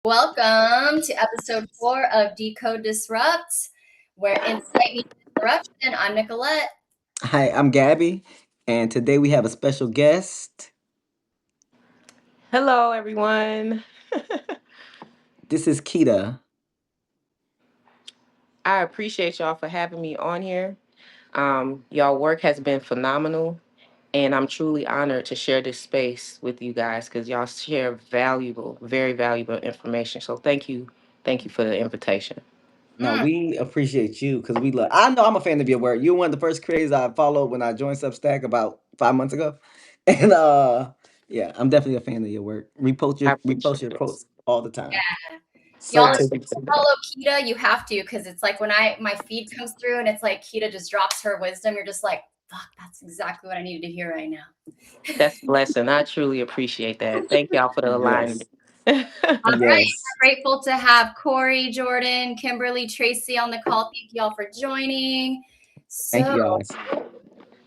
Welcome to episode 4 of Decode Disrupt, where insight meets disruption. I'm Nicolette. Hi, I'm Gabby, and today we have a special guest. Hello, everyone. This is Keda. I appreciate y'all for having me on here. Y'all work has been phenomenal, and I'm truly honored to share this space with you guys because y'all share valuable, very valuable information. So thank you for the invitation. Now Mm, we appreciate you because we love. I know I'm a fan of your work. You're one of the first creators I followed when I joined Substack about 5 months ago, and yeah, I'm definitely a fan of your work. I Repost appreciate your it. posts all the time. So y'all, I if to you appreciate that. follow Keda, you have to because it's like when my feed comes through and it's like Keda just drops her wisdom, you're just like, fuck, that's exactly what I needed to hear right now. That's a blessing. I truly appreciate that. Thank y'all for the alignment. yes, All right, yes. we're grateful to have Corey, Jordan, Kimberly, Tracy on the call. Thank y'all for joining. Thank So, you guys.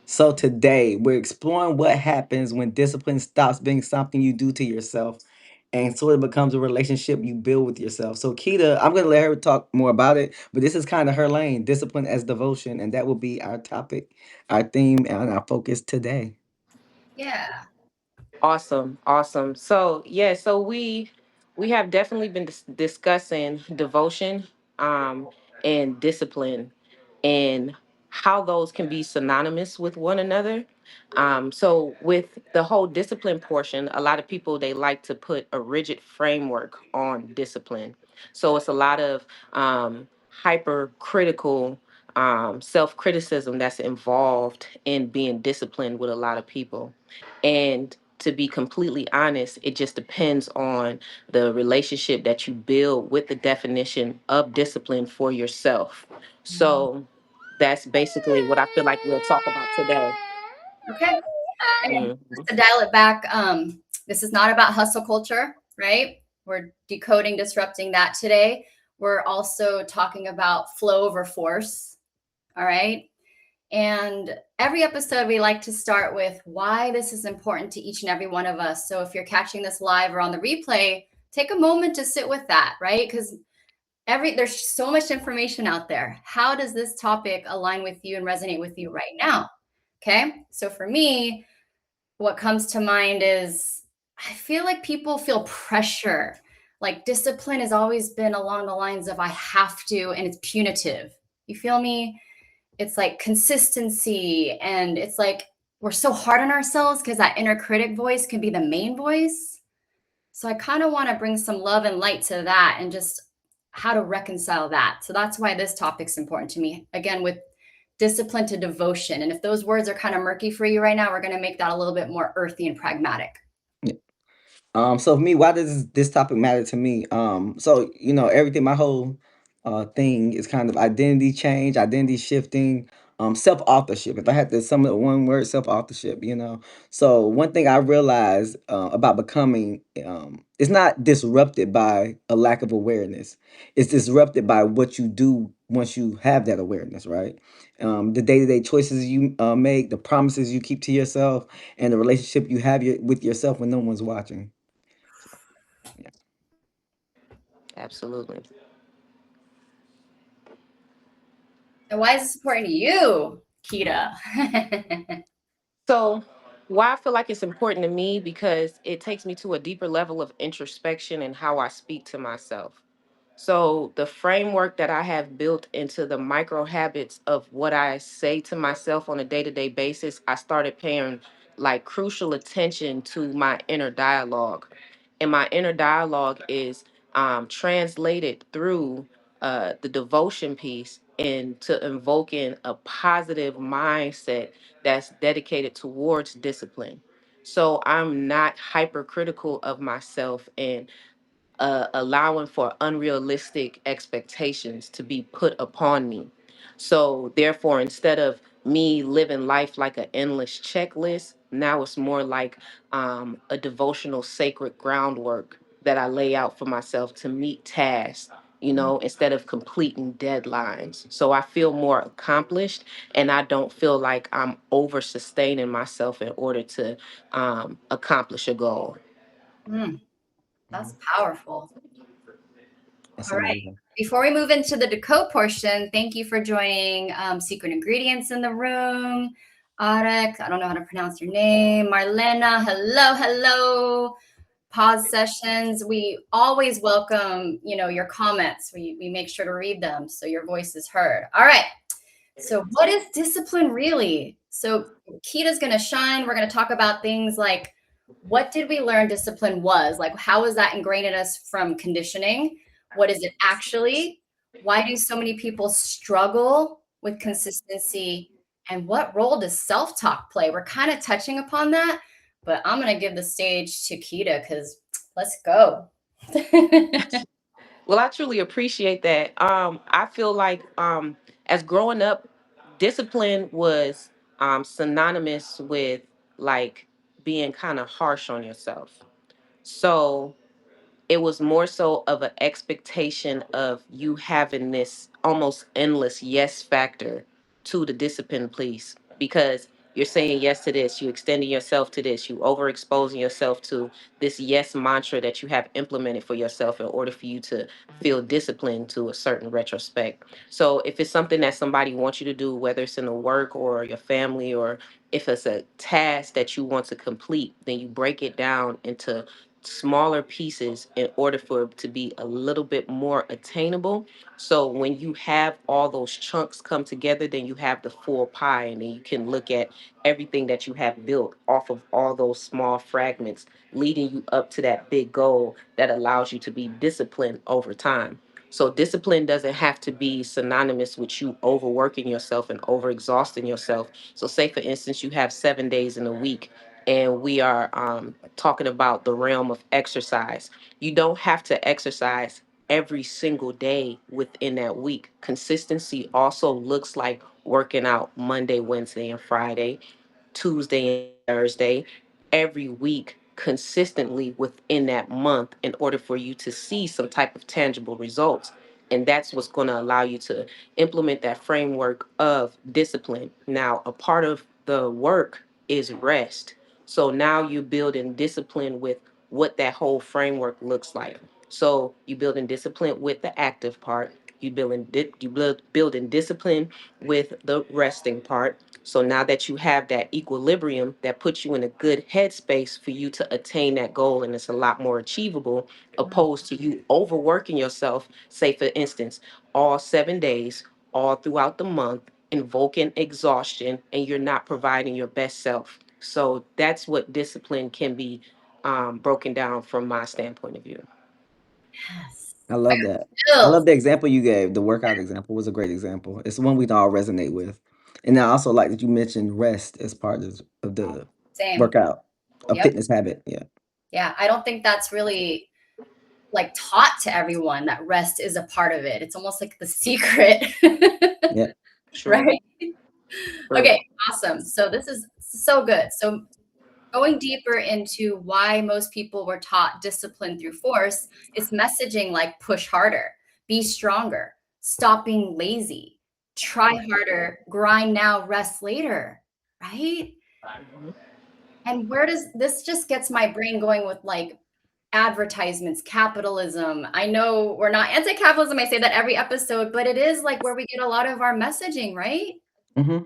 So today we're exploring what happens when discipline stops being something you do to yourself and sort of becomes a relationship you build with yourself. So Keita, I'm gonna let her talk more about it, but this is kind of her lane, discipline as devotion, and that will be our topic, our theme, and our focus today. yeah. Awesome, awesome. So we have definitely been discussing devotion and discipline and how those can be synonymous with one another. So with the whole discipline portion, a lot of people they like to put a rigid framework on discipline. So it's a lot of hypercritical self-criticism that's involved in being disciplined with a lot of people. And to be completely honest, it just depends on the relationship that you build with the definition of discipline for yourself. So that's basically what I feel like we'll talk about today. Okay. And just Mhm. to dial it back, this is not about hustle culture, right? We're decoding, disrupting that today. We're also talking about flow over force. All right. And every episode, we like to start with why this is important to each and every one of us. So if you're catching this live or on the replay, take a moment to sit with that, right? Because there's so much information out there. How does this topic align with you and resonate with you right now? Okay. So for me, what comes to mind is I feel like people feel pressure. Like discipline has always been along the lines of I have to, and it's punitive. You feel me? It's like consistency, and it's like we're so hard on ourselves because that inner critic voice can be the main voice. So I kind of want to bring some love and light to that and just how to reconcile that. So that's why this topic's important to me. Again, with discipline to devotion. And if those words are kind of murky for you right now, we're going to make that a little bit more earthy and pragmatic. Yeah. So for me, why does this topic matter to me? So everything, my whole thing is kind of identity change, identity shifting, self authorship. If I had to sum it one word, self authorship. So one thing I realized about becoming, it's not disrupted by a lack of awareness. It's disrupted by what you do once you have that awareness, right? The day to day choices you make, the promises you keep to yourself, and the relationship you have with yourself when no one's watching. Yeah. Absolutely. And why is this important to you, Kita? So, why I feel like it's important to me because it takes me to a deeper level of introspection and how I speak to myself. So, the framework that I have built into the micro habits of what I say to myself on a day to day basis, I started paying like crucial attention to my inner dialogue. And my inner dialogue is translated through the devotion piece into invoking a positive mindset that's dedicated towards discipline. So I'm not hypercritical of myself and allowing for unrealistic expectations to be put upon me. So, therefore, instead of me living life like an endless checklist, now it's more like a devotional sacred groundwork that I lay out for myself to meet tasks, instead of completing deadlines. So I feel more accomplished and I don't feel like I'm over sustaining myself in order to accomplish a goal. Mm, that's powerful. That's All right. amazing. Before we move into the decode portion, thank you for joining Secret Ingredients in the room. Arek, I don't know how to pronounce your name. Marlena, hello, hello. Pause sessions. We always welcome, your comments. We make sure to read them so your voice is heard. All right. So what is discipline really? So Keda's going to shine. We're going to talk about things like what did we learn discipline was? Like how was that ingrained in us from conditioning? What is it actually? Why do so many people struggle with consistency? And what role does self-talk play? We're kind of touching upon that, but I'm going to give the stage to Keda because let's go. Well, I truly appreciate that. I feel like as growing up, discipline was synonymous with like being kind of harsh on yourself. So it was more so of an expectation of you having this almost endless yes factor to the discipline piece, because you're saying yes to this, you extending yourself to this, you overexposing yourself to this yes mantra that you have implemented for yourself in order for you to feel disciplined to a certain retrospect. So if it's something that somebody wants you to do, whether it's in the work or your family, or if it's a task that you want to complete, then you break it down into smaller pieces in order for it to be a little bit more attainable. So when you have all those chunks come together, then you have the full pie, and then you can look at everything that you have built off of all those small fragments, leading you up to that big goal that allows you to be disciplined over time. So discipline doesn't have to be synonymous with you overworking yourself and overexhausting yourself. So say for instance you have 7 days in a week, and we are talking about the realm of exercise. You don't have to exercise every single day within that week. Consistency also looks like working out Monday, Wednesday, and Friday, Tuesday and Thursday, every week consistently within that month in order for you to see some type of tangible results. And that's what's going to allow you to implement that framework of discipline. Now, a part of the work is rest. So now you build in discipline with what that whole framework looks like. So you build in discipline with the active part. You build in discipline with the resting part. So now that you have that equilibrium, that puts you in a good headspace for you to attain that goal, and it's a lot more achievable, opposed to you overworking yourself, say for instance, all 7 days, all throughout the month, invoking exhaustion, and you're not providing your best self. So that's what discipline can be broken down from my standpoint of view. Yes. I love that. I Skills. love the example you gave. The workout example was a great example. It's one we can all resonate with. And I also like that you mentioned rest as part of the Same. workout, a Yep. fitness habit. Yeah. Yeah. I don't think that's really like taught to everyone that rest is a part of it. It's almost like the secret. Yeah. True. Right? True. Okay, awesome. So this is so good. So going deeper into why most people were taught discipline through force is messaging like push harder, be stronger, stop being lazy, try harder, grind now, rest later, right? Mhm. And where does this just gets my brain going with like advertisements, capitalism. I know we're not anti-capitalism. I say that every episode, but it is like where we get a lot of our messaging, right? Hmm.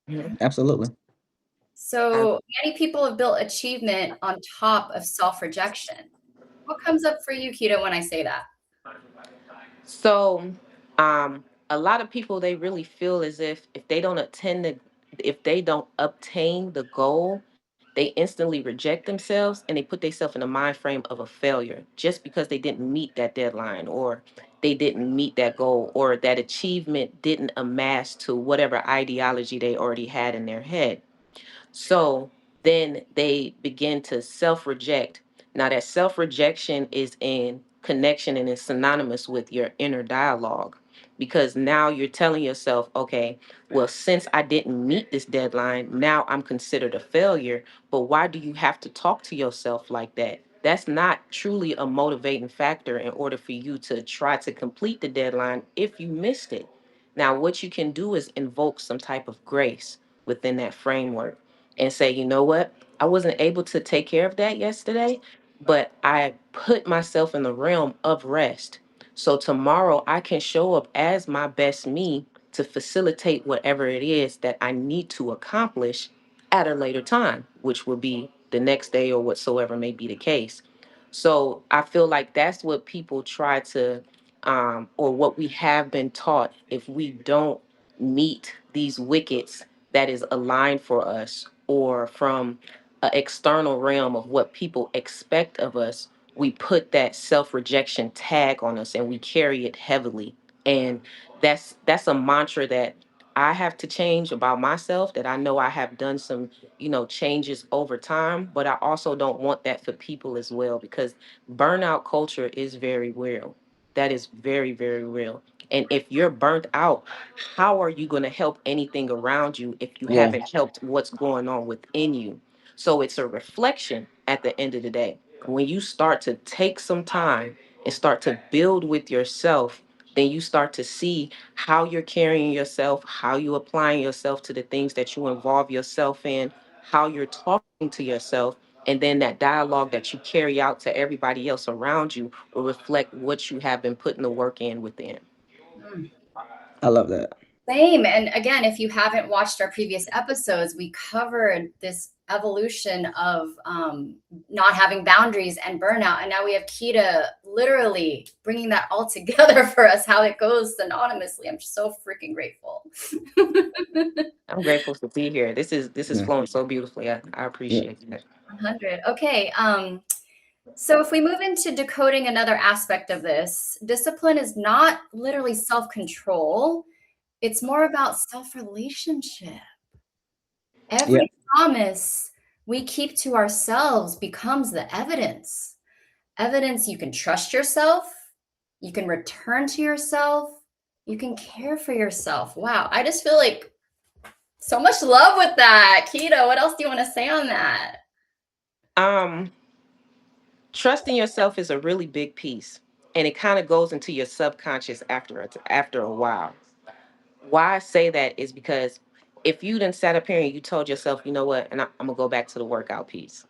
Mhm. Absolutely. Uh, So many people have built achievement on top of self-rejection. What comes up for you, Keto, when I say that? So, a lot of people, they really feel as if they don't attend the if they don't obtain the goal, they instantly reject themselves, and they put themselves in a mind frame of a failure just because they didn't meet that deadline, or they didn't meet that goal, or that achievement didn't amass to whatever ideology they already had in their head. So then they begin to self reject. Now, that self rejection is in connection and is synonymous with your inner dialogue, because now you're telling yourself, okay, well, since I didn't meet this deadline, now I'm considered a failure. But why do you have to talk to yourself like that? That's not truly a motivating factor in order for you to try to complete the deadline if you missed it. Now, what you can do is invoke some type of grace within that framework and say, you know what? I wasn't able to take care of that yesterday, but I put myself in the realm of rest. So tomorrow I can show up as my best me to facilitate whatever it is that I need to accomplish at a later time, which will be the next day or whatsoever may be the case. So I feel like that's what people try to, or what we have been taught. If we don't meet these wickets that is aligned for us, or from an external realm of what people expect of us, we put that self-rejection tag on us and we carry it heavily. And that's a mantra that I have to change about myself, that I know I have done some, changes over time, but I also don't want that for people as well, because burnout culture is very real. That is very, very real. And if you're burnt out, how are you going to help anything around you if you Yeah. haven't helped what's going on within you? So it's a reflection at the end of the day. When you start to take some time and start to build with yourself, then you start to see how you're carrying yourself, how you applying yourself to the things that you involve yourself in, how you're talking to yourself, and then that dialogue that you carry out to everybody else around you will reflect what you have been putting the work in within. Mm. I love that. Same. And again, if you haven't watched our previous episodes, we covered this evolution of not having boundaries and burnout. And now we have Keda literally bringing that all together for us, how it goes synonymously. I'm so freaking grateful. I'm grateful to be here. This is Yeah. flowing so beautifully. I Yeah. appreciate that. 100. Okay. So if we move into decoding another aspect of this, discipline is not literally self-control. It's more about self-relationship. Yeah. Every promise we keep to ourselves becomes the evidence. Evidence you can trust yourself, you can return to yourself, you can care for yourself. Wow, I just feel like so much love with that. Keto, what else do you want to say on that? Um, Trusting yourself is a really big piece, and it kind of goes into your subconscious after a while. Why I say that is because if you done sat up here and you told yourself, you know what, and I'm gonna go back to the workout piece.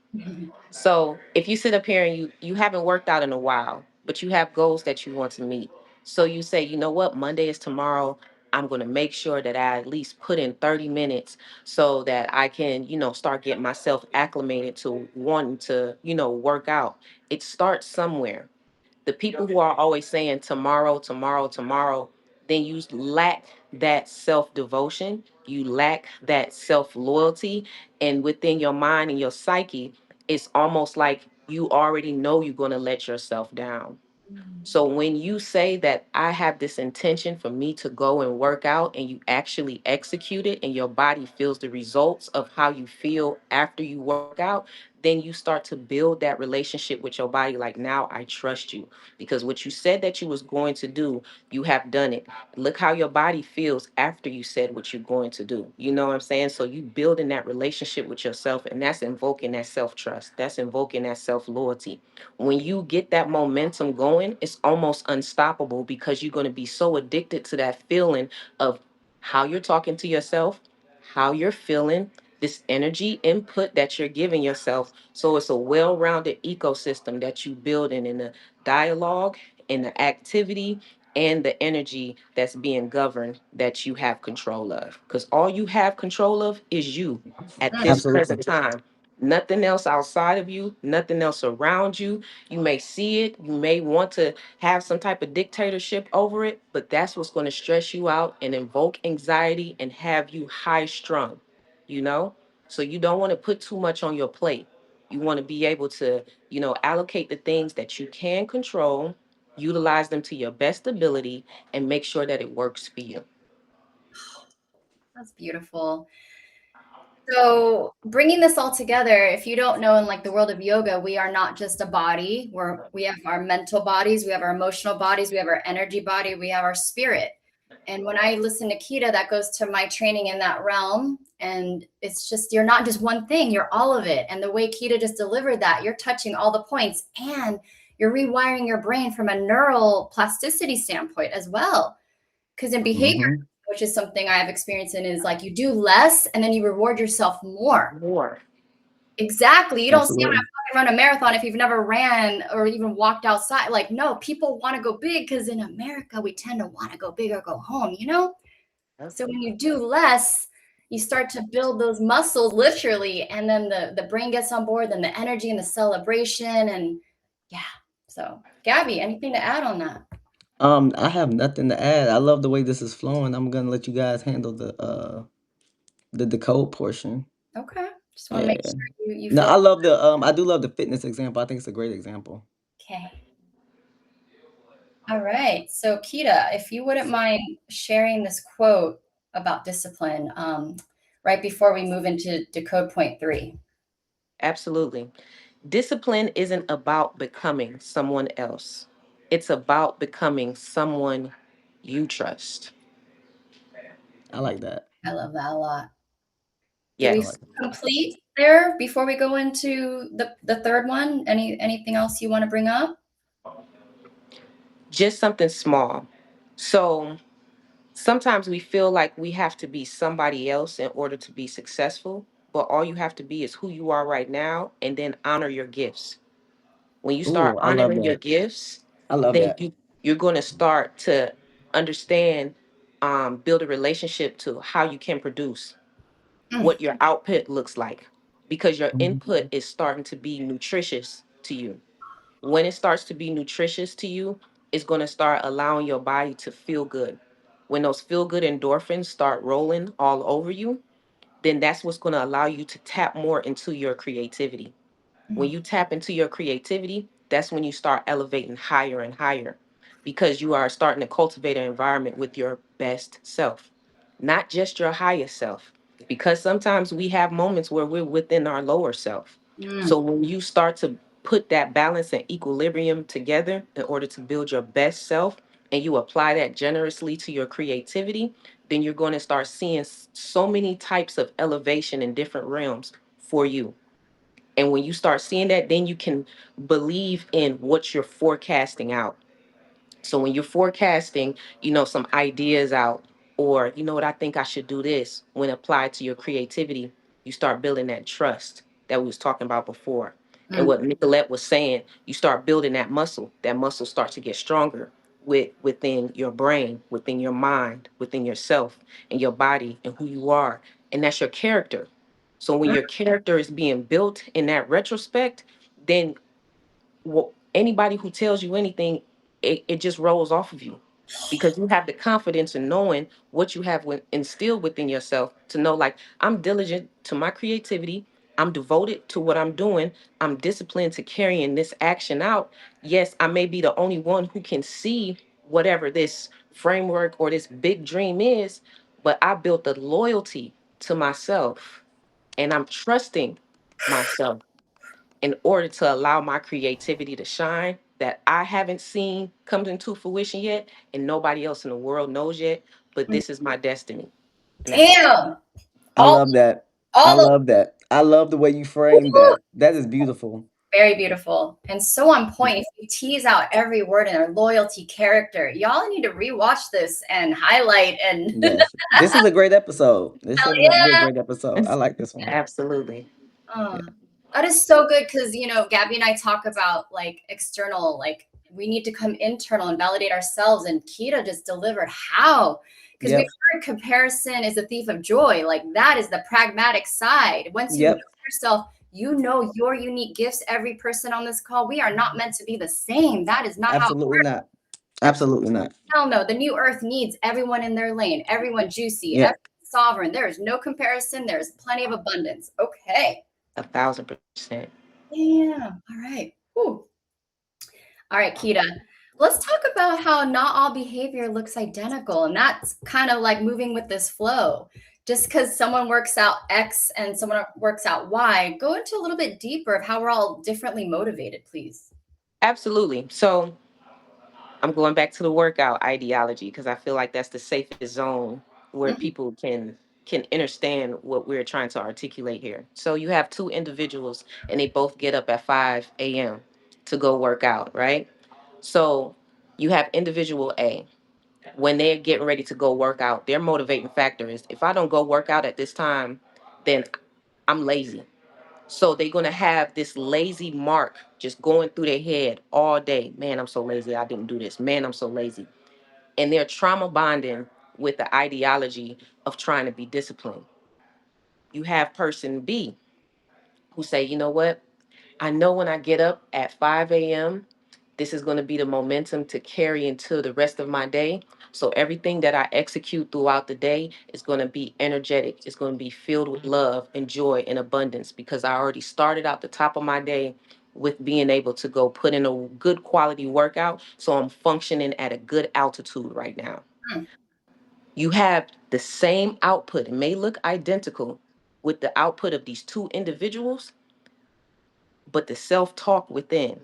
So if you sit up here and you haven't worked out in a while, but you have goals that you want to meet. So you say, you know what, Monday is tomorrow. I'm going to make sure that I at least put in 30 minutes so that I can, start getting myself acclimated to wanting to, work out. It starts somewhere. The people who are always saying tomorrow, tomorrow, tomorrow, then you lack that self devotion, you lack that self loyalty, and within your mind and your psyche, it's almost like you already know you're going to let yourself down. So when you say that I have this intention for me to go and work out, and you actually execute it and your body feels the results of how you feel after you work out, then you start to build that relationship with your body. Like, now I trust you, because what you said that you was going to do, you have done it. Look how your body feels after you said what you're going to do. You know what I'm saying? So you building that relationship with yourself, and that's invoking that self-trust. That's invoking that self-loyalty. When you get that momentum going, it's almost unstoppable, because you're going to be so addicted to that feeling of how you're talking to yourself, how you're feeling, this energy input that you're giving yourself. So it's a well-rounded ecosystem that you build in the dialogue, in the activity, and the energy that's being governed, that you have control of. Because all you have control of is you at this Absolutely. present time. Nothing else outside of you, nothing else around you. You may see it, you may want to have some type of dictatorship over it, but that's what's going to stress you out and invoke anxiety and have you high strung, you know? So you don't want to put too much on your plate. You want to be able to, allocate the things that you can control, utilize them to your best ability, and make sure that it works for you. That's beautiful. So bringing this all together, if you don't know, in like the world of yoga, we are not just a body. We have our mental bodies, we have our emotional bodies, we have our energy body, we have our spirit. And when I listen to Kita, that goes to my training in that realm. And it's just, you're not just one thing, you're all of it. And the way Kita just delivered that, you're touching all the points, and you're rewiring your brain from a neural plasticity standpoint as well. Because in behavior, Hmm. which is something I have experience in, is like you do less and then you reward yourself more. More. Exactly. You don't say I'm Absolutely. gonna run a marathon if you've never ran or even walked outside. Like, no, people want to go big because in America we tend to want to go big or go home, you know? So when you do less, you start to build those muscles literally, and then the brain gets on board, then the energy and the celebration, and yeah. So Gabby, anything to add on that? I have nothing to add. I love the way this is flowing. I'm gonna let you guys handle the decode portion. Okay. Just want to make Yeah. sure you No, feel I love the I do love the fitness example. I think it's a great example. okay. All right. So Keda, if you wouldn't mind sharing this quote about discipline, right before we move into decode point 3. Absolutely. Discipline isn't about becoming someone else. It's about becoming someone you trust. I like that. I love that a lot. Did I we Yes. like that. complete there before we go into the third one? Anything else you want to bring up? Just something small. So sometimes we feel like we have to be somebody else in order to be successful, but all you have to be is who you are right now and then honor your gifts. When you start Ooh, I love honoring your that. gifts, I love then that. you're going to start to understand, build a relationship to how you can produce, Mm, what your output looks like, because your Mhm. input is starting to be nutritious to you. When it starts to be nutritious to you, it's going to start allowing your body to feel good. When those feel good endorphins start rolling all over you, then that's what's going to allow you to tap more into your creativity. When mm, you tap into your creativity, that's when you start elevating higher and higher, because you are starting to cultivate an environment with your best self, not just your highest self. Because sometimes we have moments where we're within our lower self. mm, So when you start to put that balance and equilibrium together in order to build your best self, and you apply that generously to your creativity, then you're going to start seeing so many types of elevation in different realms for you. And when you start seeing that, then you can believe in what you're forecasting out. So when you're forecasting, some ideas out, or what, I think I should do this, when applied to your creativity, you start building that trust that we was talking about before. And mm, what Nicolette was saying, you start building that muscle. That muscle starts to get stronger within your brain, within your mind, within yourself and your body and who you are. And that's your character. So when mm. your character is being built in that retrospect, then anybody who tells you anything, it just rolls off of you, because you have the confidence in knowing what you have instilled within yourself, to know, like, I'm diligent to my creativity, I'm devoted to what I'm doing, I'm disciplined to carrying this action out. Yes, I may be the only one who can see whatever this framework or this big dream is, but I built the loyalty to myself, and I'm trusting myself in order to allow my creativity to shine, that I haven't seen come into fruition yet and nobody else in the world knows yet, but Mm. this is my destiny. And that's it. Damn. I All love that. I all of love that. I love the way you frame Woo! that. That is beautiful. Very beautiful and so on point. If you tease out every word in our loyalty, character, y'all need to rewatch this and highlight and Yes. This is a great episode. This hell is gonna be a yeah. great episode. I like this one. Absolutely. Oh, Yeah. that is so good because Gabby and I talk about like external, like we need to come internal and validate ourselves. And Kita just delivered how. Because we've Yep. heard comparison is a thief of joy. Like that is the pragmatic side. Once you know Yep. yourself, you know your unique gifts. Every person on this call, we are not meant to be the same. That is not how. Absolutely not. Absolutely not. Hell no. The new earth needs everyone in their lane, everyone juicy, everyone Yep. sovereign. There is no comparison. There's plenty of abundance. Okay. 1,000%. Yeah. All right. Whew. All right, Kita. Let's talk about how not all behavior looks identical. And that's kind of like moving with this flow. Just because someone works out X and someone works out Y, go into a little bit deeper of how we're all differently motivated, please. Absolutely. So I'm going back to the workout ideology, because I feel like that's the safest zone where Mhm. people can understand what we're trying to articulate here. So you have two individuals and they both get up at 5 a.m. to go work out, right? So you have individual A. When they're getting ready to go work out, their motivating factor is, if I don't go work out at this time, then I'm lazy. So they're going to have this lazy mark just going through their head all day. Man, I'm so lazy. I didn't do this. Man, I'm so lazy. And they're trauma bonding with the ideology of trying to be disciplined. You have person B who say, you know what? I know when I get up at 5 a.m., this is going to be the momentum to carry into the rest of my day. So everything that I execute throughout the day is going to be energetic. It's going to be filled with love and joy and abundance because I already started out the top of my day with being able to go put in a good quality workout. So I'm functioning at a good altitude right now. Mm. You have the same output. It may look identical with the output of these two individuals, but the self-talk within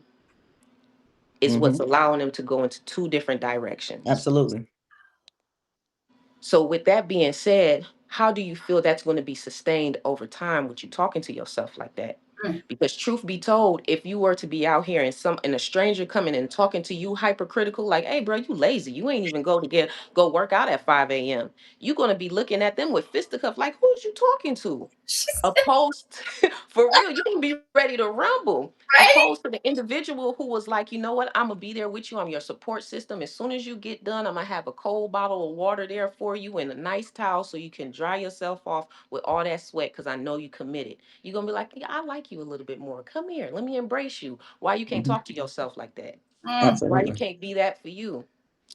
is what's Hmm. allowing them to go into two different directions. Absolutely. So, with that being said, how do you feel that's going to be sustained over time with you talking to yourself like that? Mm. Because truth be told, if you were to be out here and a stranger coming and talking to you hypercritical, like, hey bro, you lazy. You ain't even go work out at 5 a.m. You're gonna be looking at them with fisticuff, like, who's you talking to? She's Opposed for real, you can be ready to rumble. right. Opposed to the individual who was like, you know what, I'm gonna be there with you. I'm your support system. As soon as you get done, I'm gonna have a cold bottle of water there for you and a nice towel so you can dry yourself off with all that sweat because I know you committed. You're gonna be like, yeah, I like you a little bit more. Come here, let me embrace you. Why you can't Hmm. talk to yourself like that? Mm. Why you Absolutely. can't be that for you?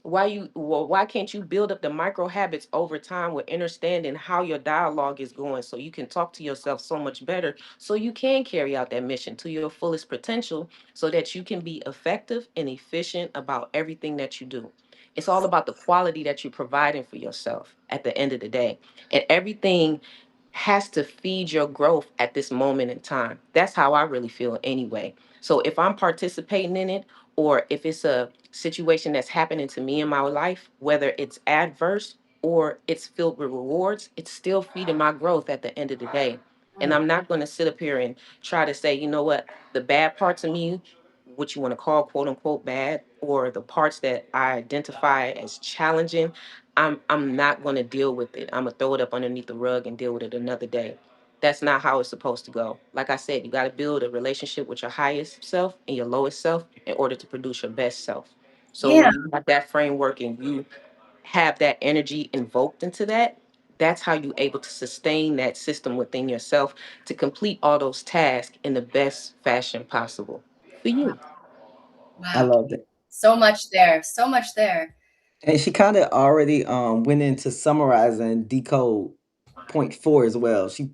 Why can't you build up the micro habits over time with understanding how your dialogue is going so you can talk to yourself so much better so you can carry out that mission to your fullest potential so that you can be effective and efficient about everything that you do. It's all about the quality that you're providing for yourself at the end of the day. And everything has to feed your growth at this moment in time. That's how I really feel anyway. So if I'm participating in it, or if it's a situation that's happening to me in my life, whether it's adverse or it's filled with rewards, it's still feeding my growth at the end of the day. And Mm. I'm not going to sit up here and try to say, you know what, the bad parts of me, what you want to call quote unquote bad, or the parts that I identify as challenging, I'm not going to deal with it. I'm gonna throw it up underneath the rug and deal with it another day. That's not how it's supposed to go. Like I said, you got to build a relationship with your highest self and your lowest self in order to produce your best self. So Yeah. when you have that framework and you have that energy invoked into that, that's how you able to sustain that system within yourself to complete all those tasks in the best fashion possible for you. I Wow. love that. So much there. So much there. And she kind of already went into summarizing decode point four as well. She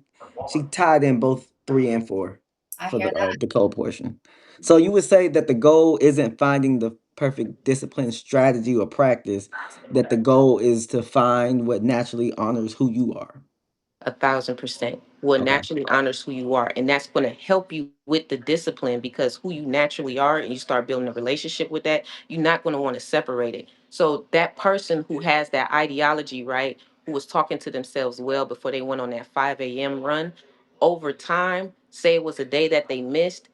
tied in both three and four I for hear the that. decode portion. So you would say that the goal isn't finding the perfect discipline, strategy, or practice. That the goal is to find what naturally honors who you are. 1,000% will Okay. naturally honors who you are, and that's going to help you with the discipline because who you naturally are and you start building a relationship with that, you're not going to want to separate it. So that person who has that ideology, right, who was talking to themselves well before they went on that 5 a.m run, over time, say it was a day that they missed,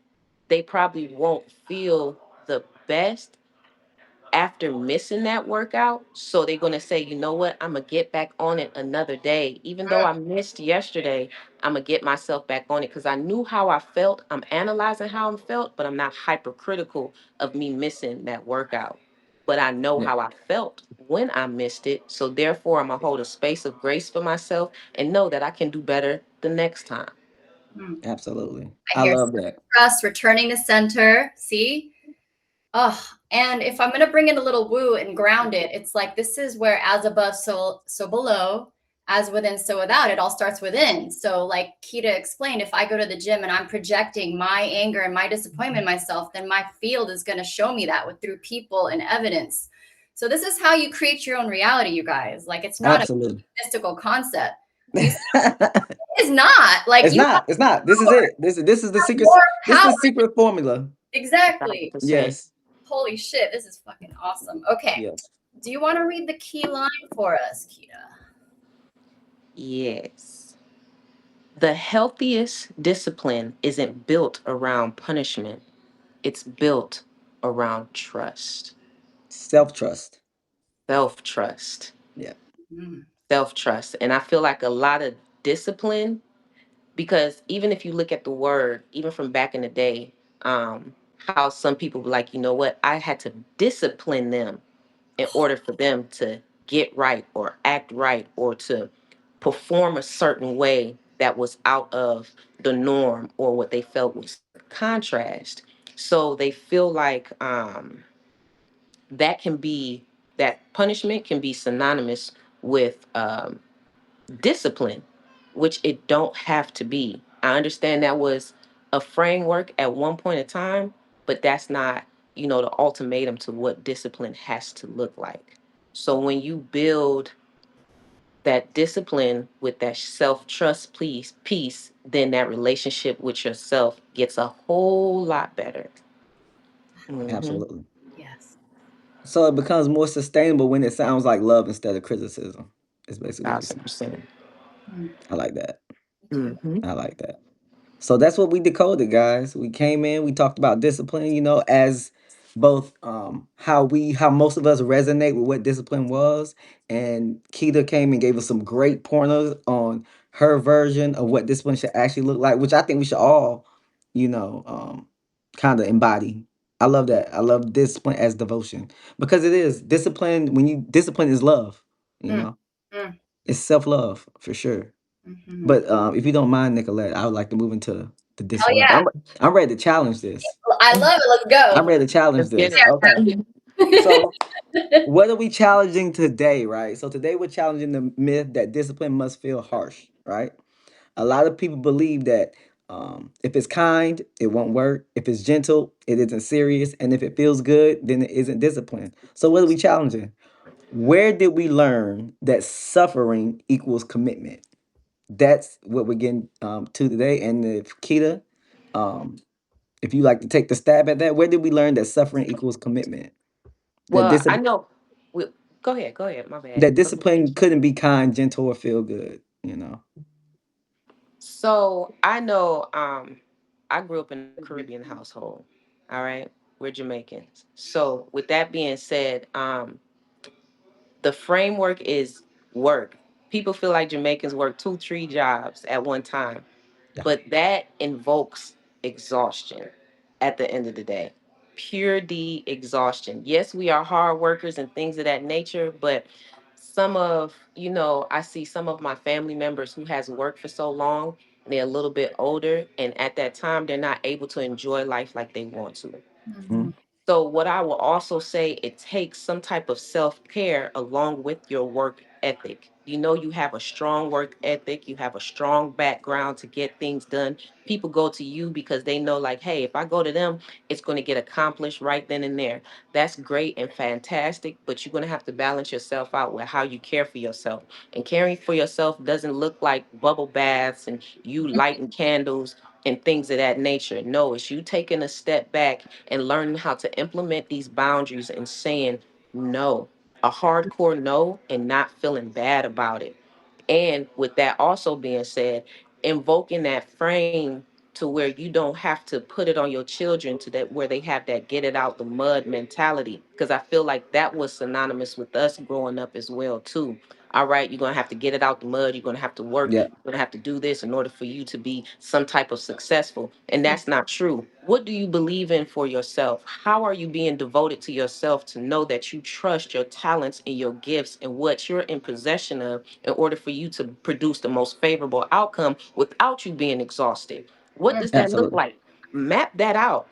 they probably won't feel the best after missing that workout. So they're going to say, you know what? I'm going to get back on it another day. Even though I missed yesterday, I'm going to get myself back on it because I knew how I felt. I'm analyzing how I felt, but I'm not hypercritical of me missing that workout. But I know Yeah. how I felt when I missed it. So therefore, I'm going to hold a space of grace for myself and know that I can do better the next time. Mm. Absolutely. I I hear love that. trust, returning to center. See? Oh, and if I'm gonna bring in a little woo and ground it, it's like this is where as above, so below, as within, so without. It all starts within. So, like Keda explained, if I go to the gym and I'm projecting my anger and my disappointment in myself, then my field is gonna show me that with through people and evidence. So this is how you create your own reality, you guys. Like it's not a Absolutely. mystical concept. You it's not like It's you have not. It's not. This is it. This is the secret. more This is power. the secret formula. Exactly. 1,000%. Yes. Holy shit, this is fucking awesome. Okay. Yes. Do you want to read the key line for us, Kita? Yes. The healthiest discipline isn't built around punishment, it's built around trust, Self trust. self trust, Yeah. Mm. self trust. And I feel like a lot of discipline Because even if you look at the word, even from back in the day, how some people were like, you know what, I had to discipline them in order for them to get right or act right or to perform a certain way that was out of the norm or what they felt was contrast. So they feel like that can be, that punishment can be synonymous with discipline, which it don't have to be. I understand that was a framework at one point in time, but that's not, the ultimatum to what discipline has to look like. So when you build that discipline with that self-trust piece, then that relationship with yourself gets a whole lot better. Mm-hmm. Absolutely. Yes. So it becomes more sustainable when it sounds like love instead of criticism. Is basically what you're saying. 1,000%. Mm, I like that. me too. Mm-hmm. I like that. So that's what we decoded, guys. We came in, we talked about discipline, as both how most of us resonate with what discipline was. And Keita came and gave us some great pointers on her version of what discipline should actually look like, which I think we should all, you know, um, kind of embody. I love that. I love discipline as devotion because it is discipline. When you discipline is love, you Mm, know, mm, it's self love for sure. mhm. But if you don't mind, Nicolette, I would like to move into the Hell discipline. yeah. I'm ready to challenge this. Well, I love it. Let's I'm go. ready to challenge Let's get this. it. Okay. Let's So what are we challenging today, right? So today we're challenging the myth that discipline must feel harsh, right? A lot of people believe that if it's kind, it won't work. If it's gentle, it isn't serious. And if it feels good, then it isn't discipline. So what are we challenging? Where did we learn that suffering equals commitment? That's what we're getting to today. And if Keita, um, if you like to take the stab at that, where did we learn that suffering equals commitment? That Well, I discipline, know. We, go ahead. My bad. that discipline couldn't be kind, gentle, or feel good. So I know. I grew up in a Caribbean household. All right, we're Jamaicans. So with that being said, the framework is work. People feel like Jamaicans work two, three jobs at one time, Yeah. but that invokes exhaustion at the end of the day. Pure D exhaustion. Yes, we are hard workers and things of that nature, but I see some of my family members who has worked for so long, they're a little bit older, and at that time they're not able to enjoy life like they want to. Mhm. So, what I will also say, it takes some type of self care along with your work ethic. You have a strong work ethic, you have a strong background to get things done. People go to you because they know, like, hey, if I go to them, it's going to get accomplished right then and there. That's great and fantastic, but you're going to have to balance yourself out with how you care for yourself. And caring for yourself doesn't look like bubble baths and you lighting candles and things of that nature. No, it's you taking a step back and learning how to implement these boundaries and saying no, a hardcore no, and not feeling bad about it. And with that also being said, invoking that frame to where you don't have to put it on your children to that where they have that get it out the mud mentality. Because I feel like that was synonymous with us growing up as well too. All right, you're gonna have to get it out the mud, you're gonna have to work, Yeah. you're gonna have to do this in order for you to be some type of successful. And that's not true. What do you believe in for yourself? How are you being devoted to yourself to know that you trust your talents and your gifts and what you're in possession of in order for you to produce the most favorable outcome without you being exhausted? What does that look Absolutely. like? Map that out.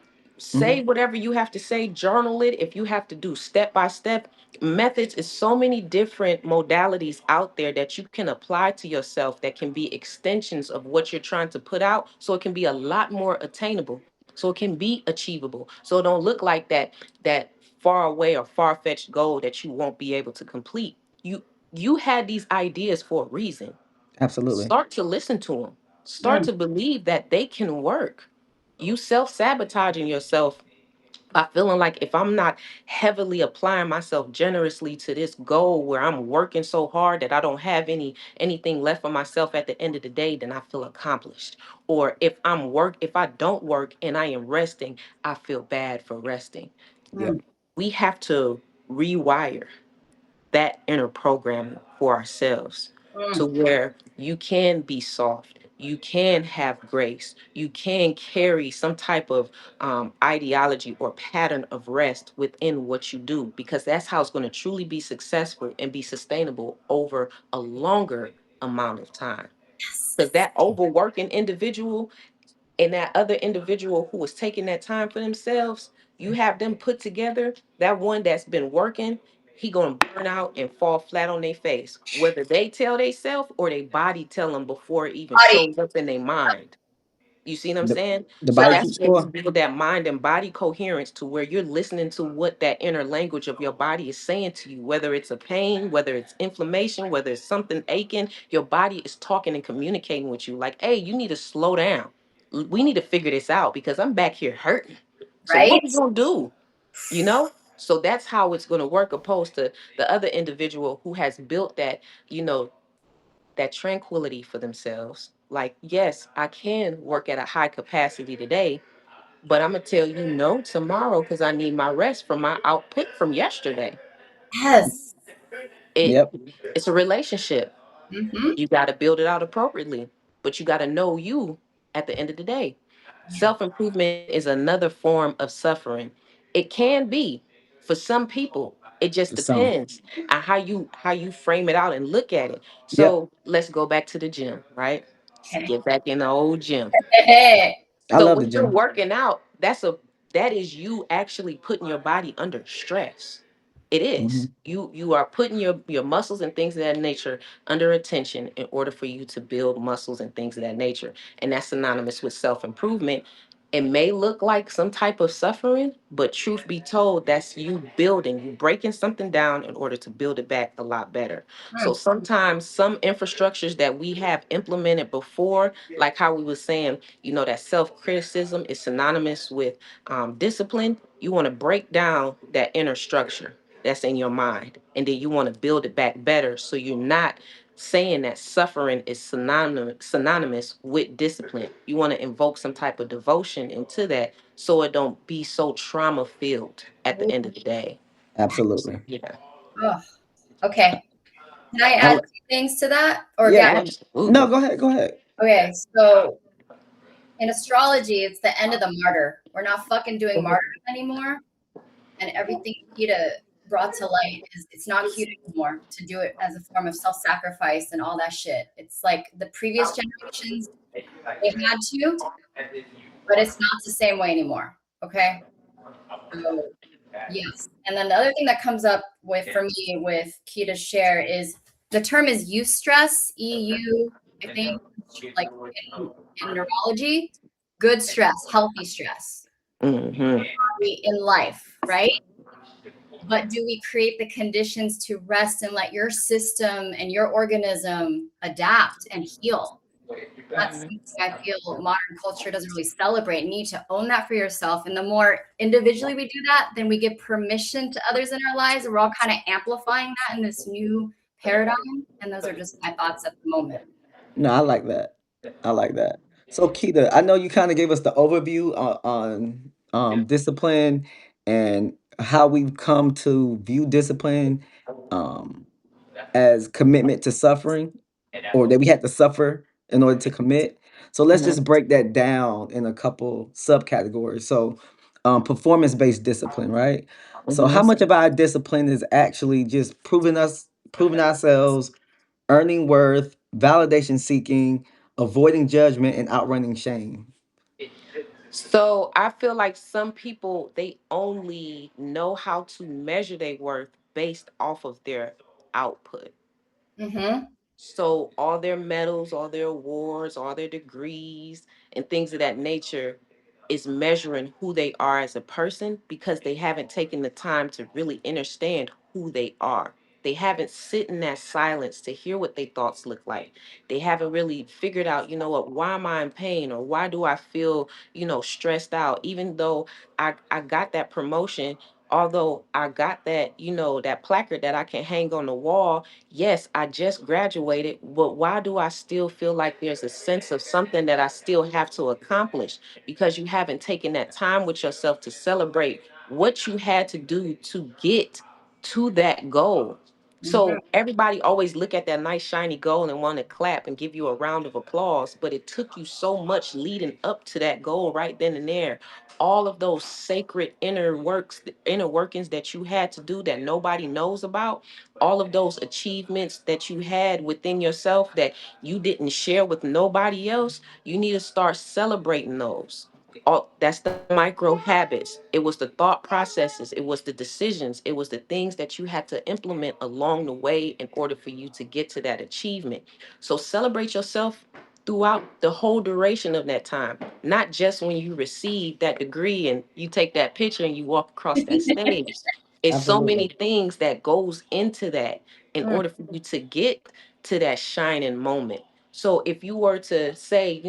Hmm. Say whatever you have to say, journal it. If you have to do step by step methods, is so many different modalities out there that you can apply to yourself that can be extensions of what you're trying to put out so it can be a lot more attainable, so it can be achievable, so it don't look like that far away or far-fetched goal that you won't be able to complete. You had these ideas for a reason. Absolutely. Start to listen to them. Start to believe that they can work. You self-sabotaging yourself by feeling like if I'm not heavily applying myself generously to this goal where I'm working so hard that I don't have anything left for myself at the end of the day, then I feel accomplished. Or if I don't work and I am resting, I feel bad for resting. Yeah. We have to rewire that inner programming for ourselves to where you can be soft, you can have grace. You can carry some type of ideology or pattern of rest within what you do, because that's how it's going to truly be successful and be sustainable over a longer amount of time. Because that overworking individual and that other individual who was taking that time for themselves, you have them put together, that one that's been working, he gonna burn out and fall flat on their face, whether they tell they self or their body tell them before it even Body. shows up in their mind. You see what I'm The saying? the So body Yep. that's keeps where you score. build that mind and body coherence, to where you're listening to what that inner language of your body is saying to you, whether it's a pain, whether it's inflammation, whether it's something aching, your body is talking and communicating with you like, hey, you need to slow down. We need to figure this out because I'm back here hurting. So what we Right. gonna do? You know? So that's how it's gonna work, opposed to the other individual who has built that, you know, that tranquility for themselves. Like, yes, I can work at a high capacity today, but I'm gonna tell you no tomorrow because I need my rest from my output from yesterday. Yes. It Yep. it's a relationship. Mm-hmm. You got to build it out appropriately, but you got to know you at the end of the day. Yeah. Self improvement is another form of suffering. It can be for some people. It just For some. depends on how you frame it out and look at it. Yep. So let's go back to the gym, right? Let's Okay. get back in the old gym. Hey. I So love the when you're gym. working out, that is you actually putting your body under stress. It Hmm. is. You are putting your muscles and things of that nature under attention in order for you to build muscles and things of that nature. And that's synonymous with self-improvement. It may look like some type of suffering, but truth be told, that's you building, you breaking something down in order to build it back a lot better. So Mm. sometimes some infrastructures that we have implemented before, like how we were saying, you know, that self-criticism is synonymous with discipline. You want to break down that inner structure that's in your mind, and then you want to build it back better, so you're not saying that suffering is synonymous with discipline. You want to invoke some type of devotion into that, so it don't be so trauma filled at the end of the day. Absolutely. Yeah. Oh, okay. Can I I add li- two things to that? Or yeah. Gabby? No, Absolutely. go ahead. Go ahead. Okay, so in astrology, it's the end of the martyr. We're not fucking doing Mhm. martyrs anymore. And everything Keda brought to light is it's not cute anymore to do it as a form of self-sacrifice and all that shit. It's like the previous generations, they had to, but it's not the same way anymore. Okay. So yes. And then the other thing that comes up with for me with Keda Share is the term is eustress, EU, I think, like in neurology, good stress, healthy stress Mhm. in life, right? But do we create the conditions to rest and let your system and your organism adapt and heal? That's Mhm. something I feel modern culture doesn't really celebrate. You need to own that for yourself. And the more individually we do that, then we give permission to others in our lives. And we're all kind of amplifying that in this new paradigm. And those are just my thoughts at the moment. No, I like that. I like that. So, Keita, I know you kind of gave us the overview on discipline and how we've come to view discipline um, as commitment to suffering, or that we had to suffer in order to commit. So let's Mhm. just break that down in a couple subcategories. So, performance-based discipline, right? So, how Mhm. much of our discipline is actually just proving ourselves, earning worth, validation seeking, avoiding judgment, and outrunning shame? So I feel like some people, they only know how to measure their worth based off of their output. Mm-hmm. So all their medals, all their awards, all their degrees, and things of that nature is measuring who they are as a person, because they haven't taken the time to really understand who they are. They haven't sit in that silence to hear what their thoughts look like. They haven't really figured out, you know what, why am I in pain, or why do I feel, stressed out, even though I got that promotion, although I got that, that placard that I can hang on the wall. Yes, I just graduated, but why do I still feel like there's a sense of something that I still have to accomplish? Because you haven't taken that time with yourself to celebrate what you had to do to get to that goal. Mhm. So everybody always look at that nice shiny goal and want to clap and give you a round of applause, but it took you so much leading up to that goal right then and there. All of those sacred inner workings that you had to do that nobody knows about, all of those achievements that you had within yourself that you didn't share with nobody else, you need to start celebrating those. All that's the micro habits. It was the thought processes, it was the decisions, it was the things that you had to implement along the way in order for you to get to that achievement. So celebrate yourself throughout the whole duration of that time, not just when you receive that degree and you take that picture and you walk across that stage. It's so many Absolutely. things that goes into that in Mm. order for you to get to that shining moment. So if you were to say,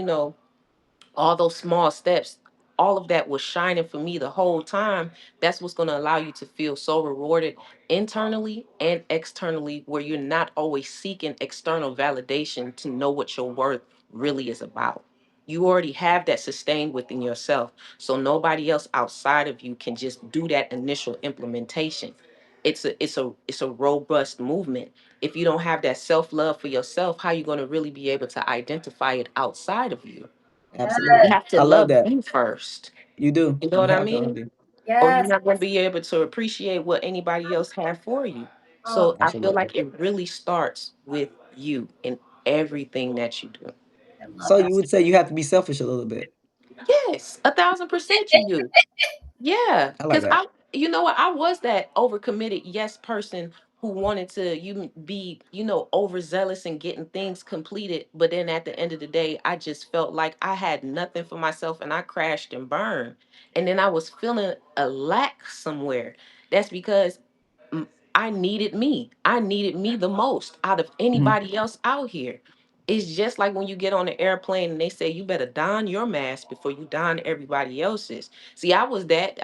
all those small steps, all of that was shining for me the whole time. That's what's going to allow you to feel so rewarded internally and externally, where you're not always seeking external validation to know what your worth really is about. You already have that sustained within yourself, so nobody else outside of you can just do that initial implementation. It's a robust movement. If you don't have that self-love for yourself, how you going to really be able to identify it outside of you? You Yes. Absolutely. have to I love love that. you first. You do. You know You what I have to mean? already. Or you're Yes. not going to be able to appreciate what anybody else had for you. Oh, So I feel Absolutely. like it really starts with you in everything that you do. I love So that. you would say you have to be selfish a little bit. Yes, 1,000% you do. Yeah, I like because that. you know what, I was that overcommitted yes person who wanted to be, overzealous and getting things completed. But then at the end of the day, I just felt like I had nothing for myself and I crashed and burned. And then I was feeling a lack somewhere. That's because mm, I needed me. I needed me the most out of Mhm. anybody else out here. It's just like when you get on an airplane and they say you better don your mask before you don everybody else's. See, I was that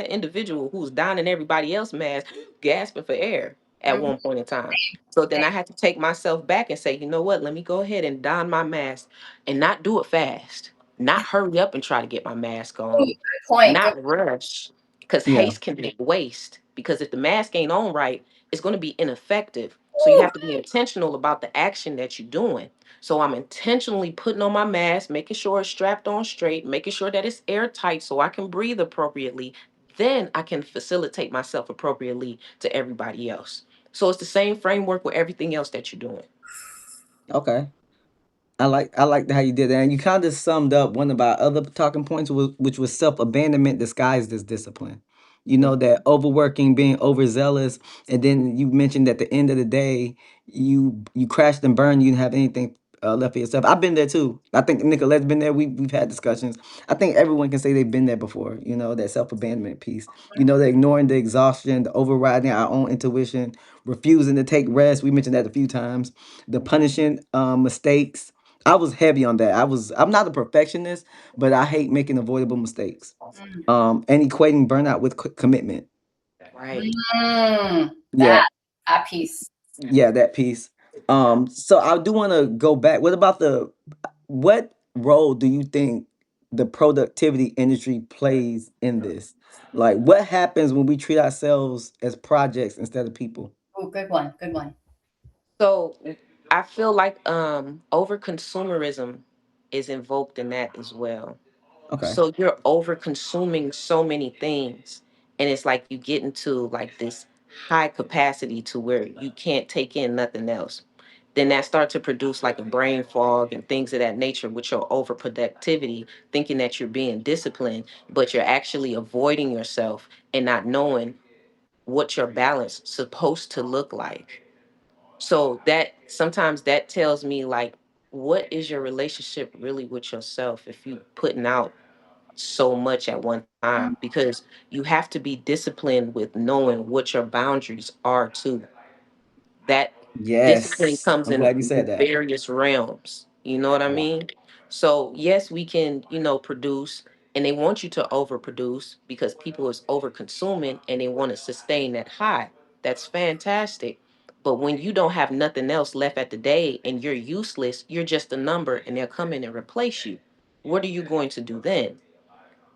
individual who was donning everybody else's mask, gasping for air at Mhm. one point in time. So then I had to take myself back and say, you know what? Let me go ahead and don my mask and not do it fast. Not hurry up and try to get my mask Ooh, on. good point. Good. Not rush. Because Yeah. haste can make waste. Because if the mask ain't on right, it's going to be ineffective. So you Ooh, have to be intentional about the action that you're doing. So I'm intentionally putting on my mask, making sure it's strapped on straight, making sure that it's airtight so I can breathe appropriately. Then I can facilitate myself appropriately to everybody else. So it's the same framework with everything else that you're doing. Okay. I like how you did that, and you kind of summed up one of our other talking points, which was self abandonment disguised as discipline. You know Mhm. that overworking, being overzealous, and then you mentioned at the end of the day, you crashed and burned. You didn't have anything left for yourself. I've been there too. I think Nicolette's been there. We've had discussions. I think everyone can say they've been there before. You know that self abandonment piece. You know, the ignoring the exhaustion, the overriding our own intuition, refusing to take rest. We mentioned that a few times. The punishing mistakes. I was heavy on that. I'm not a perfectionist, but I hate making avoidable mistakes. Mm. And equating burnout with commitment. Right. Yeah, That piece. yeah, that piece. So I do want to go back. What role do you think the productivity industry plays in this? Like, what happens when we treat ourselves as projects instead of people? Oh, good one. Good one. So I feel like over consumerism is invoked in that as well. Okay. So you're over consuming so many things, and it's like you get into like this high capacity to where you can't take in nothing else. Then that starts to produce like a brain fog and things of that nature with your overproductivity, thinking that you're being disciplined, but you're actually avoiding yourself and not knowing what your balance supposed to look like. So that sometimes that tells me like, what is your relationship really with yourself if you putting out so much at one time? Because you have to be disciplined with knowing what your boundaries are too. That discipline Yes. comes I'm in glad you said that. various realms. You know what I Yeah. mean? So yes, we can, produce, and they want you to overproduce because people is over consuming and they want to sustain that high. That's fantastic. But when you don't have nothing else left at the day and you're useless, you're just a number and they'll come in and replace you. What are you going to do then?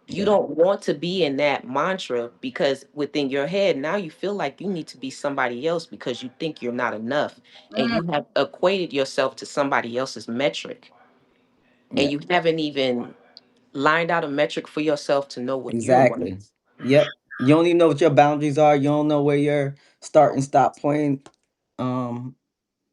You Yeah. don't want to be in that mantra because within your head now you feel like you need to be somebody else because you think you're not enough, and Mm, you have equated yourself to somebody else's metric, and Yeah. you haven't even lined out a metric for yourself to know what you're worth. Exactly. Yep. You don't even know what your boundaries are. You don't know where your start and stop point um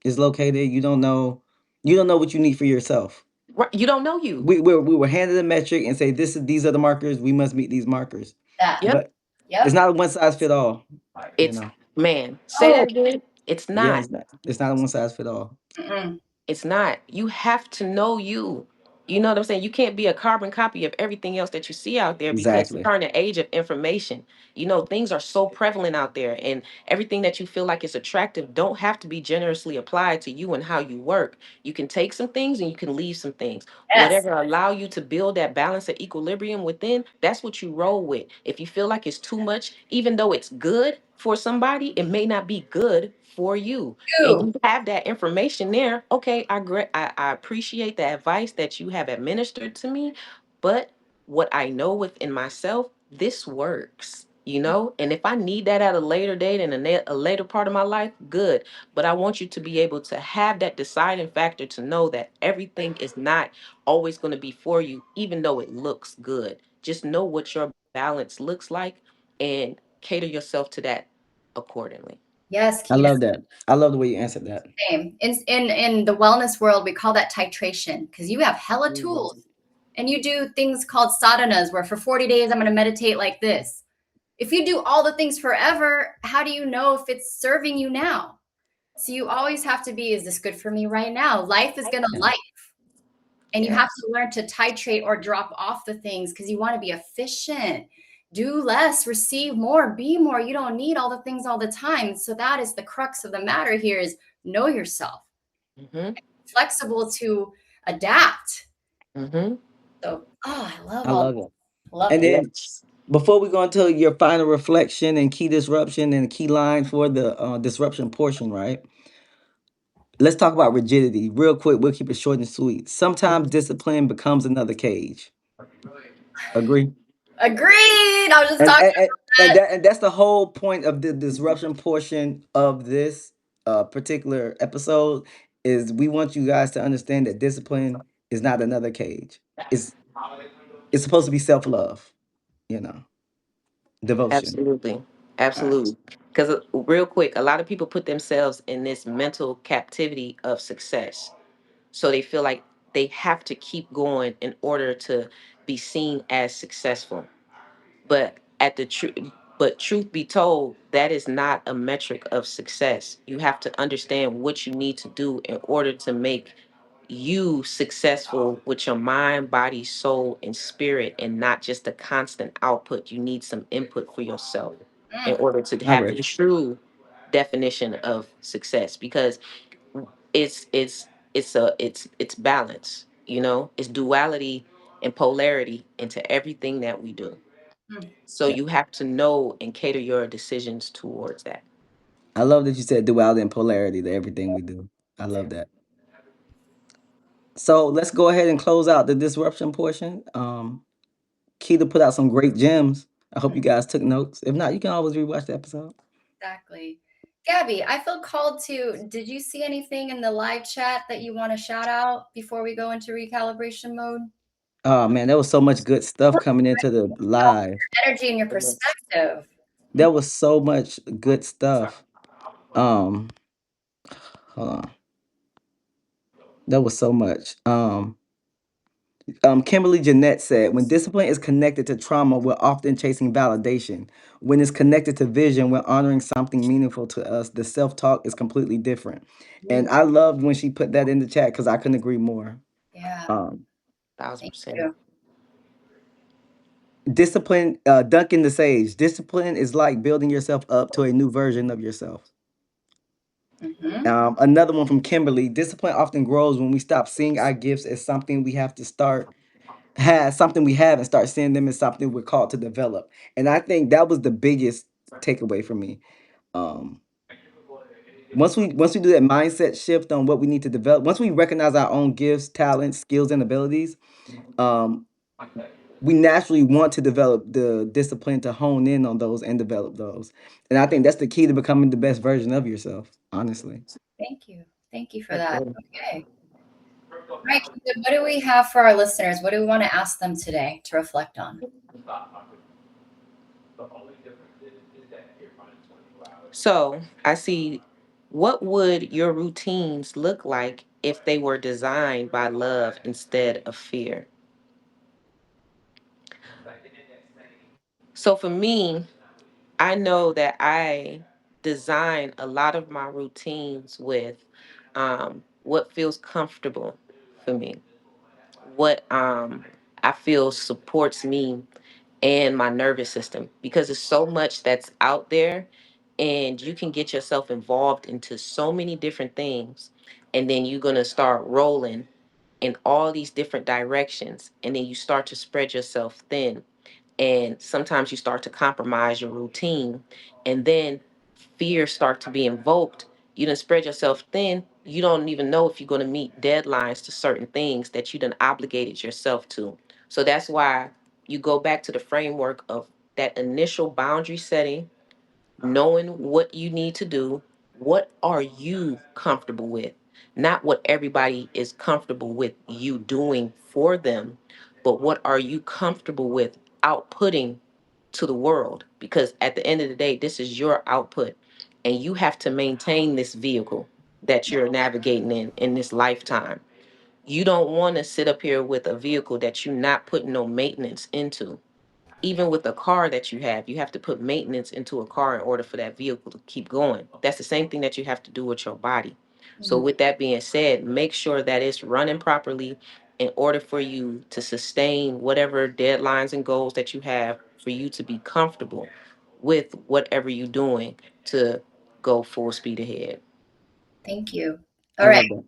is located. You don't know what you need for yourself. Right, you don't know you. We were handed a metric and say these are the markers, we must meet these markers. that. Yep. But it's Yep. not a one size fit all, you It's, know. man, say Oh. that again. It's Yeah, not. it's not a one size fit all. Mm-mm. It's not. You have to know you. You know what I'm saying? You can't be a carbon copy of everything else that you see out there because Exactly. we're in an age of information. You know, things are so prevalent out there, and everything that you feel like is attractive don't have to be generously applied to you and how you work. You can take some things and you can leave some things. Yes. Whatever allow you to build that balance and equilibrium within, that's what you roll with. If you feel like it's too much, even though it's good for somebody, it may not be good for you, and You. you have that information there. Okay, I appreciate the advice that you have administered to me, but what I know within myself, this works, you know. And if I need that at a later date and a later part of my life, good. But I want you to be able to have that deciding factor to know that everything is not always going to be for you, even though it looks good. Just know what your balance looks like and cater yourself to that accordingly. Yes, I Keita. love that. I love the way you answered that. Same. In the wellness world, we call that titration because you have hella tools and you do things called sadhanas where for 40 days I'm going to meditate like this. If you do all the things forever, how do you know if it's serving you now? So you always have to be, is this good for me right now? Life is going to Yeah. life. And you Yeah. have to learn to titrate or drop off the things because you want to be efficient. Do less, receive more, be more. You don't need all the things all the time. So that is the crux of the matter here is know yourself. Mm-hmm. Flexible to adapt. Mm-hmm. So, oh, I love I all love this. it. Love And it. then Yes. before we go into your final reflection and key disruption and key line for the disruption portion, right? Let's talk about rigidity real quick. We'll keep it short and sweet. Sometimes discipline becomes another cage. Agree? Agreed. I was just And talking and, and, about that. and that's the whole point of the disruption portion of this particular episode is we want you guys to understand that discipline is not another cage. It's it's supposed to be self-love, you know, devotion. Absolutely. All right. Absolutely. Because real quick, a lot of people put themselves in this mental captivity of success. So they feel like they have to keep going in order to be seen as successful. But at the truth, but truth be told, that is not a metric of success. You have to understand what you need to do in order to make you successful with your mind, body, soul, and spirit, and not just a constant output. You need some input for yourself in Mm, order to All have right. the true definition of success, because it's it's balance, you know, it's duality and polarity into everything that we do. mm. So Yeah. you have to know and cater your decisions towards that. I love that you said duality and polarity to everything we do. I love that. So let's go ahead and close out the disruption portion. Keita put out some great gems. I hope you guys took notes. If not, you can always rewatch the episode. Exactly. Gabby, I feel called to. Did you see anything in the live chat that you want to shout out before we go into recalibration mode? Oh man, there was so much good stuff coming into the live. Energy and your Yes. perspective. There was so much good stuff. Um, hold on. There was so much. Kimberly Jeanette said, when discipline is connected to trauma, we're often chasing validation. When it's connected to vision, we're honoring something meaningful to us. The self talk is completely different. And Mm, I loved when she put that in the chat because I couldn't agree more. yeah. Um, Thank 1000%. you. discipline, Duncan the Sage, discipline is like building yourself up to a new version of yourself. Hmm. Another one from Kimberly, discipline often grows when we stop seeing our gifts as something we have to start has something we have and start seeing them as something we're called to develop. And I think that was the biggest takeaway for me. Um, once we do that mindset shift on what we need to develop, once we recognize our own gifts, talents, skills, and abilities, um, we naturally want to develop the discipline to hone in on those and develop those. And I think that's the key to becoming the best version of yourself, honestly. Thank you. Thank you for that. Absolutely. Okay. Right. Keita, what do we have for our listeners? What do we want to ask them today to reflect on? So I see, what would your routines look like if they were designed by love instead of fear? So for me, I know that I design a lot of my routines with what feels comfortable for me, what I feel supports me and my nervous system, because there's so much that's out there and you can get yourself involved into so many different things, and then you're going to start rolling in all these different directions, and then you start to spread yourself thin, and sometimes you start to compromise your routine, and then fear start to be invoked. You done spread yourself thin, you don't even know if you're going to meet deadlines to certain things that you done obligated yourself to. So that's why you go back to the framework of that initial boundary setting, knowing what you need to do. What are you comfortable with? Not what everybody is comfortable with you doing for them, but what are you comfortable with outputting to the world? Because at the end of the day, this is your output, and you have to maintain this vehicle that you're navigating in this lifetime. You don't want to sit up here with a vehicle that you're not putting no maintenance into. Even with a car that you have to put maintenance into a car in order for that vehicle to keep going. That's the same thing that you have to do with your body. So Mm, with that being said, make sure that it's running properly in order for you to sustain whatever deadlines and goals that you have, for you to be comfortable with whatever you're doing to go full speed ahead. thank you. I All right. love that.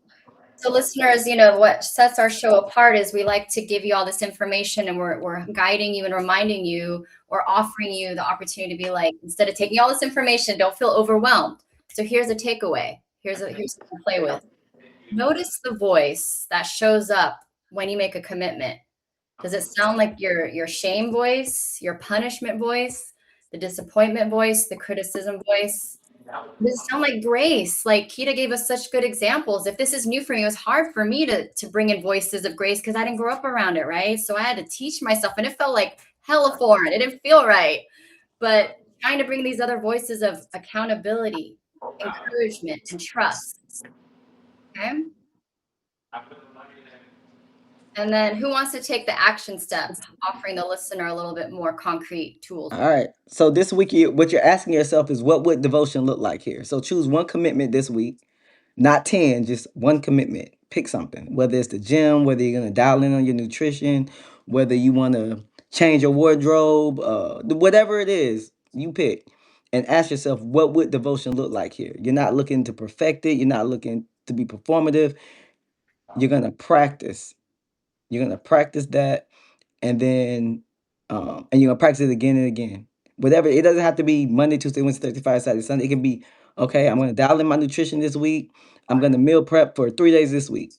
So, listeners, what sets our show apart is we like to give you all this information, and we're guiding you and reminding you, or offering you the opportunity to be like, instead of taking all this information, don't feel overwhelmed. So here's a takeaway. Here's something to play with. Notice the voice that shows up when you make a commitment. Does it sound like your shame voice, your punishment voice, the disappointment voice, the criticism voice? Does it sound like grace? Like Kita gave us such good examples. If this is new for me, it was hard for me to bring in voices of grace because I didn't grow up around it, right? So I had to teach myself, and it felt like hella foreign. It didn't feel right. But trying to bring these other voices of accountability, encouragement, and trust. Okay. And then who wants to take the action step, offering the listener a little bit more concrete tools? All right. So this week, what you're asking yourself is, what would devotion look like here? So choose one commitment this week, not 10, just one commitment. Pick something, whether it's the gym, whether you're going to dial in on your nutrition, whether you want to change your wardrobe, whatever it is, you pick. And ask yourself, what would devotion look like here? You're not looking to perfect it. You're not looking to be performative. You're going to practice. You're going to practice that, and then and you're gonna practice it again and again. Whatever, it doesn't have to be Monday, Tuesday, Wednesday, Thursday, Friday, Saturday, Sunday. It can be, okay, I'm gonna dial in my nutrition this week. I'm gonna meal prep for 3 days this week.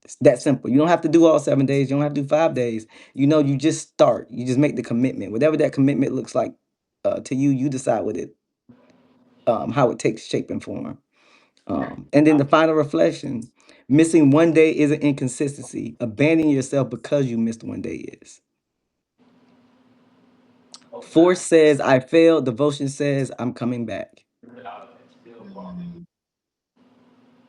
It's that simple. You don't have to do all 7 days. You don't have to do 5 days. You just start. You just make the commitment. Whatever that commitment looks like to you, you decide what it how it takes shape and form. And then the final reflection: missing one day isn't inconsistency. Abandoning yourself because you missed one day is. Force says I failed. Devotion says I'm coming back. Mm,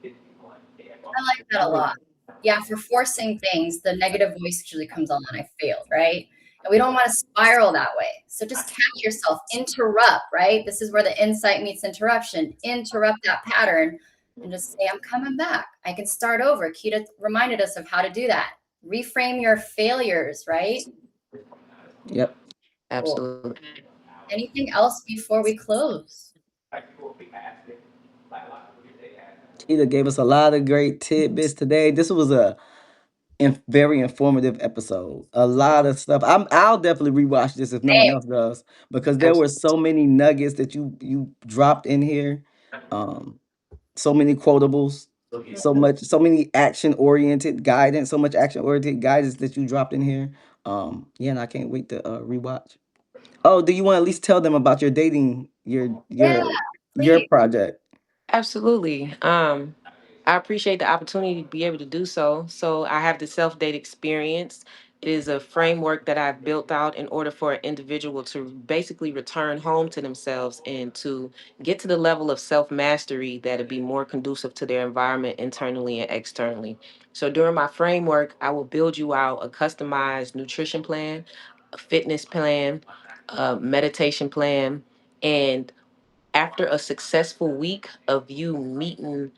I like that a lot. Yeah, for forcing things, the negative voice usually comes on, I failed, right? And we don't want to spiral that way. So just catch yourself, interrupt, right? This is where the insight meets interruption. Interrupt that pattern and just say, I'm coming back. I can start over. Kita reminded us of how to do that. Reframe your failures, right? Yep. Cool. Absolutely. Anything else before we close? Tina gave us a lot of great tidbits today. This was a very informative episode. A lot of stuff. I'll definitely rewatch this if no one Same. else does, because there were Absolutely. so many nuggets that you dropped in here. Um, so many quotables, so many action oriented guidance, so much action oriented guidance that you dropped in here. Yeah, and I can't wait to rewatch. Oh, do you want to at least tell them about your dating Yeah, your please. project? Absolutely. I appreciate the opportunity to be able to do so. So I have the self date experience. It is a framework that I've built out in order for an individual to basically return home to themselves and to get to the level of self mastery that'd be more conducive to their environment internally and externally. So during my framework, I will build you out a customized nutrition plan, a fitness plan, a meditation plan, and after a successful week of you meeting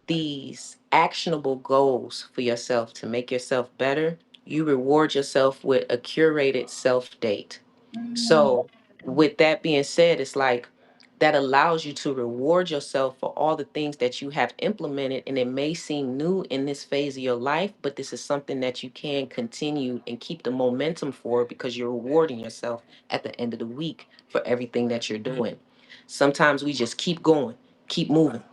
these actionable goals for yourself to make yourself better, you reward yourself with a curated self date. Mm, So, with that being said, it's like that allows you to reward yourself for all the things that you have implemented. And it may seem new in this phase of your life, but this is something that you can continue and keep the momentum for because you're rewarding yourself at the end of the week for everything that you're doing. Sometimes we just keep going, keep moving,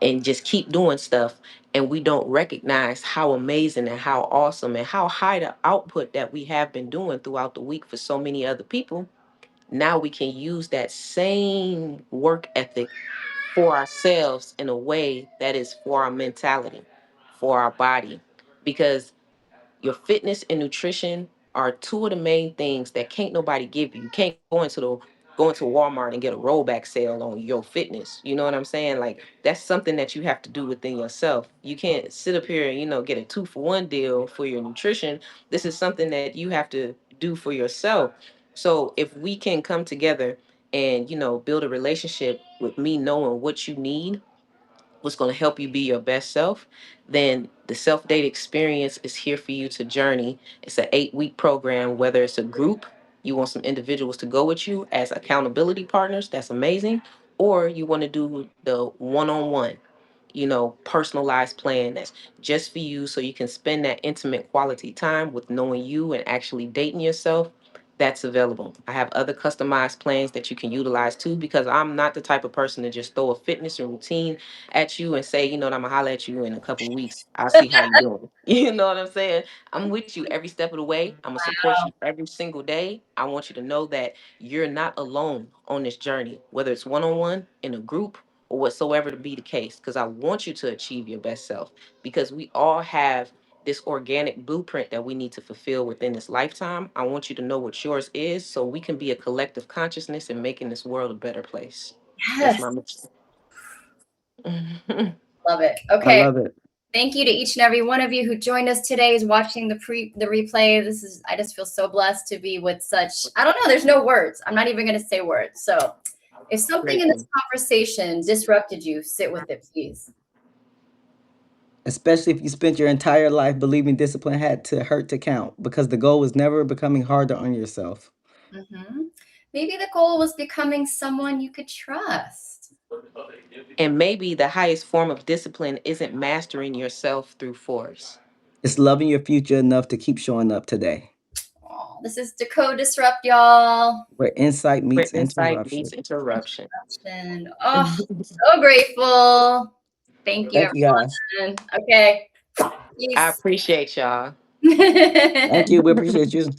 and just keep doing stuff. And we don't recognize how amazing and how awesome and how high the output that we have been doing throughout the week for so many other people. Now we can use that same work ethic for ourselves in a way that is for our mentality, for our body. Because your fitness and nutrition are two of the main things that can't nobody give you. You can't go into Walmart and get a rollback sale on your fitness. You know what I'm saying? Like that's something that you have to do within yourself. You can't sit up here and get a 2-for-1 deal for your nutrition. This is something that you have to do for yourself. So if we can come together and build a relationship with me knowing what you need, what's going to help you be your best self, then the self date experience is here for you to journey. It's an 8-week program, whether it's a group, you want some individuals to go with you as accountability partners, that's amazing, or you want to do the one on one, personalized plan that's just for you so you can spend that intimate quality time with knowing you and actually dating yourself. That's available. I have other customized plans that you can utilize too, because I'm not the type of person to just throw a fitness and routine at you and say, I'm gonna holler at you in a couple of weeks. I'll see how you're doing. You know what I'm saying? I'm with you every step of the way. I'm gonna support you every single day. I want you to know that you're not alone on this journey, whether it's one-on-one, in a group, or whatsoever to be the case, because I want you to achieve your best self, because we all have this organic blueprint that we need to fulfill within this lifetime. I want you to know what yours is so we can be a collective consciousness and making this world a better place. That's yes, my mission. love it. I Okay. love it. Thank you to each and every one of you who joined us today, is watching the replay. I just feel so blessed to be with such, I don't know, there's no words. I'm not even going to say words. So if something in this Grateful. conversation disrupted you, sit with it, please. Especially if you spent your entire life believing discipline had to hurt to count, because the goal was never becoming harder on yourself. Maybe the goal was becoming someone you could trust. And maybe the highest form of discipline isn't mastering yourself through force. It's loving your future enough to keep showing up today, Oh, this is Decode Disrupt, y'all. where insight Where meets insight meets interruption. interruption. And oh, so grateful. Thank you, Thank you guys. everyone. Okay. I Peace. appreciate y'all. Thank you. We appreciate you.